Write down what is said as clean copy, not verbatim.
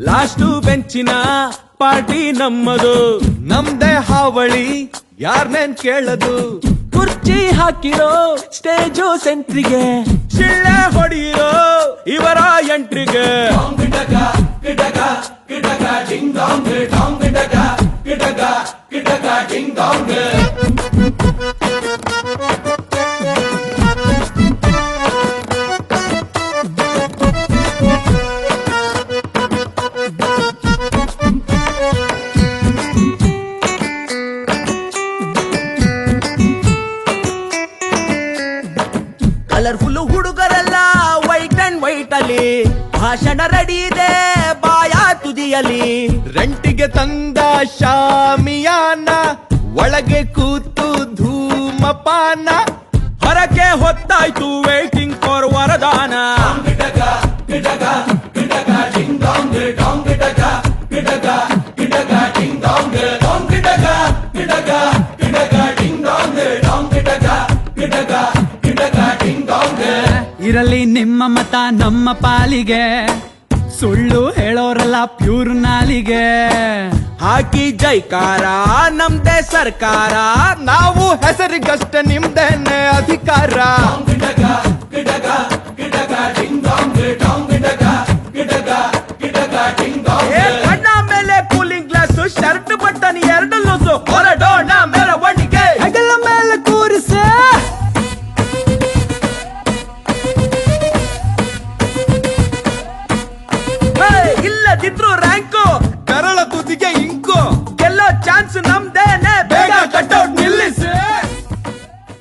Last ಬೆಂಚಿನ party ನಮ್ಮದು, ನಮ್ದೇ ಹಾವಳಿ ಯಾರ್ನೇನ್ ಕೇಳದು. ಕುರ್ಚಿ ಹಾಕಿರೋ ಸ್ಟೇಜು ಸೆಂಟ್ರಿಗೆ, ಶಿಳ್ಳೆ ಹೊಡೆಯಿರೋ ಇವರ ಎಂಟ್ರಿಗೆ. ಕಲರ್ಫುಲ್ ಹುಡುಗರೆಲ್ಲ ವೈಟ್ ಅಂಡ್ ವೈಟ್ ಅಲ್ಲಿ, ಭಾಷಣ ರೆಡಿ ಇದೆ ಬಾಯ ತುದಿಯಲ್ಲಿ. ರೆಂಟಿಗೆ ತಂದ ಶಾಮಿಯಾನ, ಒಳಗೆ ಕೂತು ಧೂಮಪಾನ. ಹೊರಕ್ಕೆ ಹೊತ್ತಾಯ್ತು ವೇಟಿಂಗ್ ಫಾರ್ ವರದಾನ. ಇರಲಿ ನಿಮ್ಮ ಮತ ನಮ್ಮ ಪಾಲಿಗೆ, ಸುಳ್ಳು ಹೇಳೋರಲ್ಲ ಪ್ಯೂರ್ ನಾಲಿಗೆ. ಹಾಕಿ ಜೈಕಾರ ನಮ್ದೇ ಸರ್ಕಾರ, ನಾವು ಹೆಸರಿಗಷ್ಟೇ ನಿಮ್ದೇನೆ ಅಧಿಕಾರ. ಗಿಡಗ ಗಿಡಗ ಗಿಡಗ ಡಿಂಗ್ ಡಾಂಗ್ ಗಿಡಗ ಗಿಡಗ